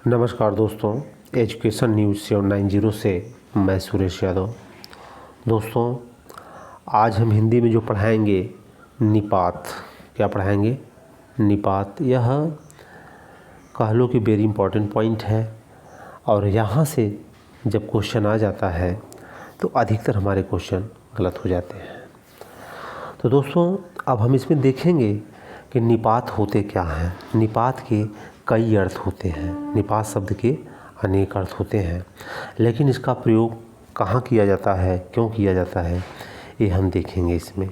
नमस्कार दोस्तों, education news 790 से मैं सुरेश यादव। दोस्तों, आज हम हिंदी में जो पढ़ाएंगे निपात। क्या पढ़ाएंगे? निपात। यह कह लो कि वेरी इंपॉर्टेंट पॉइंट है और यहाँ से जब क्वेश्चन आ जाता है तो अधिकतर हमारे क्वेश्चन गलत हो जाते हैं। तो दोस्तों, अब हम इसमें देखेंगे कि निपात होते क्या हैं। निपात के कई अर्थ होते हैं। निपात शब्द के अनेक अर्थ होते हैं, लेकिन इसका प्रयोग कहाँ किया जाता है, क्यों किया जाता है, ये हम देखेंगे इसमें।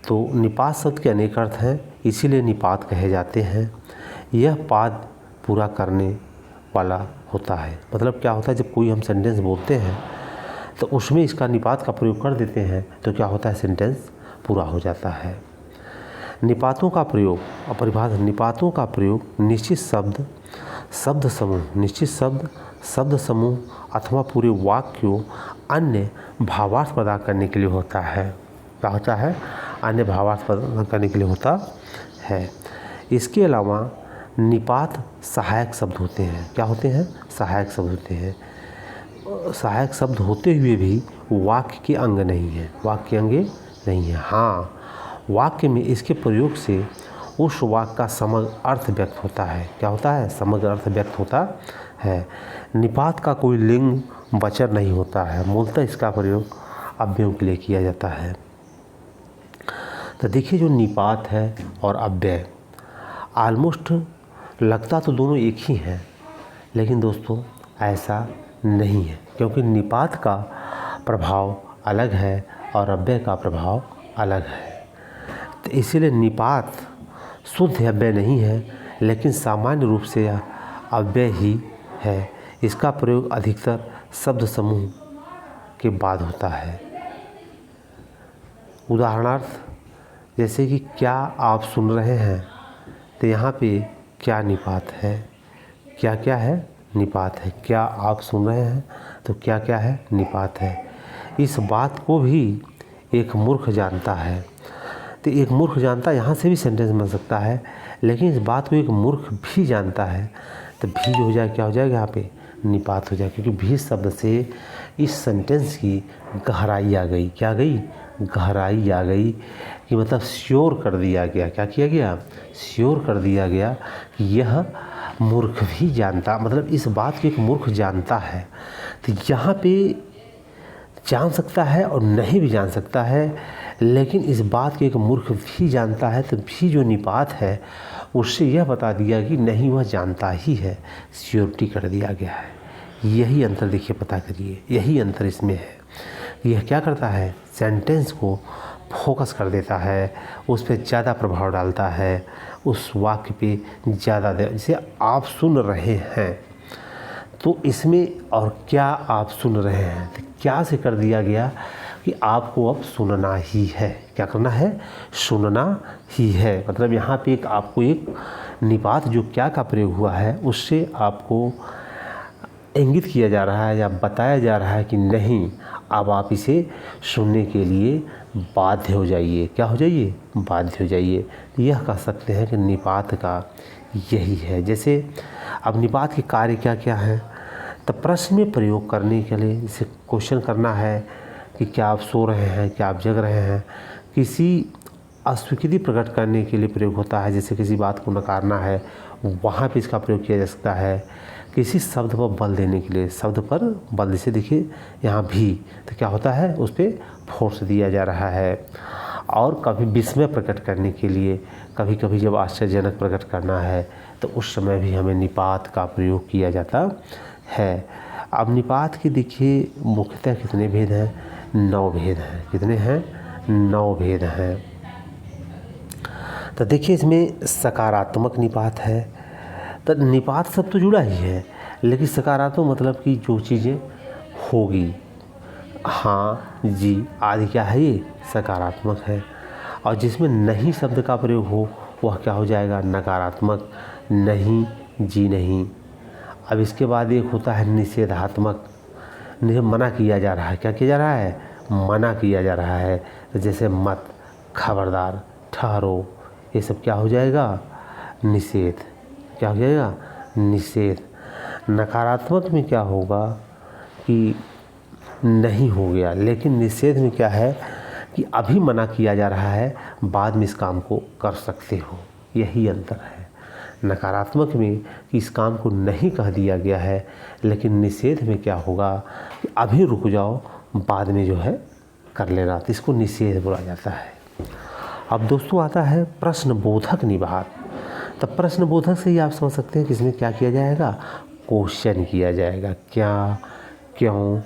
तो निपात शब्द के अनेक अर्थ हैं, इसीलिए निपात कहे जाते हैं। यह पाद पूरा करने वाला होता है। मतलब क्या होता है, जब कोई हम सेंटेंस बोलते हैं तो उसमें इसका निपात का प्रयोग कर देते हैं तो क्या होता है, सेंटेंस पूरा हो जाता है। निपातों का प्रयोग और परिभाषा। निपातों का प्रयोग निश्चित शब्द, शब्द समूह, निश्चित शब्द, शब्द समूह अथवा पूरे वाक्यों अन्य भावार्थ प्रदान करने के लिए होता है। क्या होता है? अन्य भावार्थ प्रदान करने के लिए होता है। इसके अलावा निपात सहायक शब्द होते हैं। क्या होते हैं? सहायक शब्द होते हैं। सहायक शब्द होते हुए भी वाक्य के अंग नहीं है। वाक्य के अंग नहीं है। हाँ, वाक्य में इसके प्रयोग से उस वाक्य का समग्र अर्थ व्यक्त होता है। क्या होता है? समग्र अर्थ व्यक्त होता है। निपात का कोई लिंग वचन नहीं होता है। मूलतः इसका प्रयोग अव्ययों के लिए किया जाता है। तो देखिए, जो निपात है और अव्यय ऑलमोस्ट लगता तो दोनों एक ही हैं, लेकिन दोस्तों ऐसा नहीं है, क्योंकि निपात का प्रभाव अलग है और अव्यय का प्रभाव अलग है। तो इसीलिए निपात शुद्ध अव्यय नहीं है, लेकिन सामान्य रूप से यह अव्यय ही है। इसका प्रयोग अधिकतर शब्द समूह के बाद होता है। उदाहरणार्थ, जैसे कि क्या आप सुन रहे हैं, तो यहाँ पे क्या निपात है? क्या क्या है? निपात है। क्या आप सुन रहे हैं, तो क्या क्या है? निपात है। इस बात को भी एक मूर्ख जानता है। तो एक मूर्ख जानता, यहाँ से भी सेंटेंस बन सकता है, लेकिन इस बात को एक मूर्ख भी जानता है, तो भी जो हो जाए, क्या हो जाएगा यहाँ पे? निपात हो जाएगा, क्योंकि भी शब्द से इस सेंटेंस की गहराई आ गई। क्या गई? गहराई आ गई, कि मतलब श्योर कर दिया गया। क्या किया गया? श्योर कर दिया गया कि यह मूर्ख भी जानता, मतलब इस बात को एक मूर्ख जानता है। तो यहाँ पे जान सकता है और नहीं भी जान सकता है, लेकिन इस बात को एक मूर्ख भी जानता है, तो भी जो निपात है उससे यह बता दिया कि नहीं, वह जानता ही है, श्योरिटी कर दिया गया है। यही अंतर देखिए, पता करिए, यही अंतर इसमें है। यह क्या करता है? सेंटेंस को फोकस कर देता है, उस पर ज़्यादा प्रभाव डालता है, उस वाक्य पे ज़्यादा। जैसे आप सुन रहे हैं, तो इसमें और क्या आप सुन रहे हैं, तो क्या से कर दिया गया कि आपको अब सुनना ही है। क्या करना है? सुनना ही है। मतलब यहाँ पे एक आपको एक निपात जो क्या का प्रयोग हुआ है, उससे आपको इंगित किया जा रहा है या बताया जा रहा है कि नहीं, अब आप इसे सुनने के लिए बाध्य हो जाइए। क्या हो जाइए? बाध्य हो जाइए। यह कह सकते हैं कि निपात का यही है। जैसे अब निपात के कार्य क्या क्या हैं, तो प्रश्न में प्रयोग करने के लिए, जैसे क्वेश्चन करना है कि क्या आप सो रहे हैं, क्या आप जग रहे हैं, किसी अस्वीकृति प्रकट करने के लिए प्रयोग होता है। जैसे किसी बात को नकारना है, वहाँ पे इसका प्रयोग किया जा सकता है। किसी शब्द पर बल देने के लिए, शब्द पर बल, जैसे देखिए यहाँ भी, तो क्या होता है, उस पर फोर्स दिया जा रहा है। और कभी विस्मय प्रकट करने के लिए, कभी कभी जब आश्चर्यजनक प्रकट करना है, तो उस समय भी हमें निपात का प्रयोग किया जाता है। अब निपात के देखिए मुख्यतः कितने भेद हैं? 9 भेद हैं। कितने हैं? 9 भेद हैं। तो देखिए, इसमें सकारात्मक निपात है। तो निपात सब तो जुड़ा ही है, लेकिन सकारात्मक मतलब कि जो चीज़ें होगी, हाँ, जी आदि, क्या है ये? सकारात्मक है। और जिसमें नहीं शब्द का प्रयोग हो, वह क्या हो जाएगा? नकारात्मक। नहीं, जी नहीं। अब इसके बाद एक होता है निषेधात्मक। मना किया जा रहा है। क्या किया जा रहा है? मना किया जा रहा है। जैसे मत, खबरदार, ठहरो, ये सब क्या हो जाएगा? निषेध। क्या हो जाएगा? निषेध। नकारात्मक में क्या होगा कि नहीं हो गया, लेकिन निषेध में क्या है कि अभी मना किया जा रहा है, बाद में इस काम को कर सकते हो। यही अंतर है। नकारात्मक में कि इस काम को नहीं कह दिया गया है, लेकिन निषेध में क्या होगा कि अभी रुक जाओ, बाद में जो है कर लेना, तो इसको निषेध बोला जाता है। अब दोस्तों आता है प्रश्नबोधक निपात। तो प्रश्नबोधक से ही आप समझ सकते हैं कि इसमें क्या किया जाएगा, क्वेश्चन किया जाएगा। क्या, क्यों,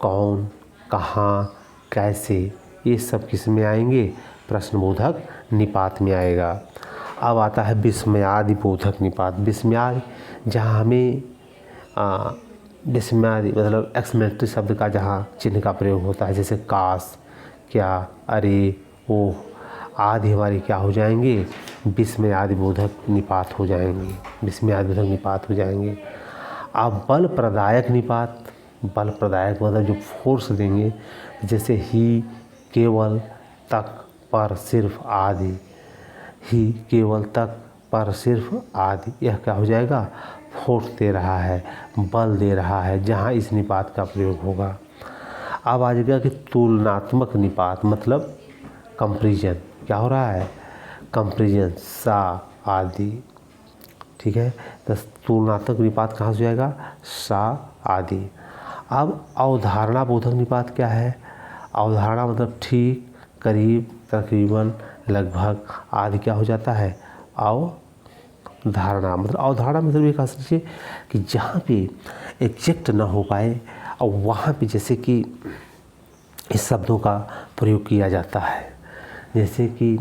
कौन, कहाँ, कैसे, ये सब किस में आएंगे, प्रश्नबोधक निपात में आएगा। अब आता है विस्मयादि बोधक निपात। विस्मयादि जहाँ हमें विस्मयादि मतलब एक्सक्लेमेटरी शब्द का जहाँ चिन्ह का प्रयोग होता है, जैसे काश, क्या, अरे, ओह आदि हमारे क्या हो जाएंगे, विस्मयादि बोधक निपात हो जाएंगे, विस्मयादि बोधक निपात हो जाएंगे। अब बल प्रदायक निपात। बल प्रदायक मतलब जो फोर्स देंगे, जैसे ही, केवल, तक, पर, सिर्फ आदि। ही, केवल, तक, पर, सिर्फ आदि, यह क्या हो जाएगा, फोर्स दे रहा है, बल दे रहा है, जहाँ इस निपात का प्रयोग होगा। अब आ जाएगा कि तुलनात्मक निपात मतलब कंपैरिजन। क्या हो रहा है, कंपैरिजन, सा, आदि। ठीक है, तो तुलनात्मक निपात कहाँ से जाएगा, सा, आदि। अब अवधारणा बोधक निपात क्या है, अवधारणा मतलब ठीक, करीब, तकरीबन, लगभग, आदि क्या हो जाता है, अवधारणा। मतलब अवधारणा मतलब ये कह सकते कि जहाँ पे एग्जैक्ट ना हो पाए और वहाँ पे जैसे कि इस शब्दों का प्रयोग किया जाता है, जैसे कि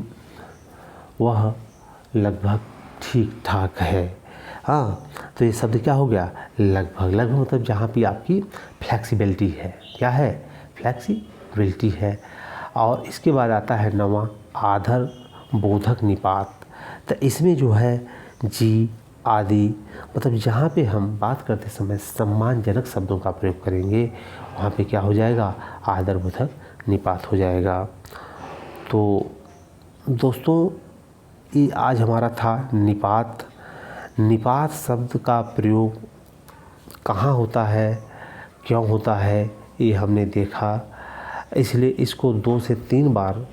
वह लगभग ठीक ठाक है। हाँ, तो ये शब्द क्या हो गया, लगभग। लगभग मतलब जहाँ पे आपकी फ्लेक्सिबिलिटी है। क्या है, फ्लेक्सिबिलिटी है। और इसके बाद आता है नवा आदर बोधक निपात। तो इसमें जो है जी, आदि, मतलब जहाँ पे हम बात करते समय सम्मानजनक शब्दों का प्रयोग करेंगे, वहाँ पे क्या हो जाएगा, आदर बोधक निपात हो जाएगा। तो दोस्तों ये आज हमारा था निपात। निपात शब्द का प्रयोग कहाँ होता है, क्यों होता है, ये हमने देखा। इसलिए इसको 2 से 3 बार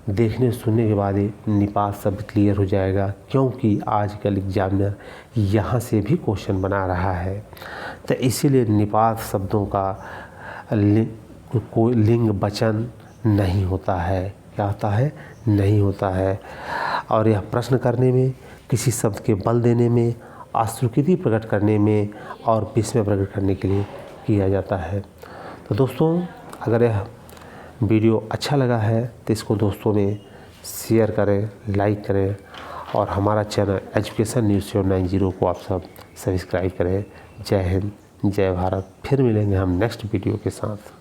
देखने सुनने के बाद ही निपात शब्द क्लियर हो जाएगा, क्योंकि आजकल एग्जामिनर यहाँ से भी क्वेश्चन बना रहा है। तो इसीलिए निपात शब्दों का कोई लिंग वचन नहीं होता है। क्या होता है, नहीं होता है। और यह प्रश्न करने में, किसी शब्द के बल देने में, अस्वीकृति प्रकट करने में और विस्मय प्रकट करने के लिए किया जाता है। तो दोस्तों अगर यह वीडियो अच्छा लगा है तो इसको दोस्तों में शेयर करें, लाइक करें और हमारा चैनल एजुकेशन न्यूज़ 090 को आप सब सब्सक्राइब करें। जय हिंद, जय भारत। फिर मिलेंगे हम नेक्स्ट वीडियो के साथ।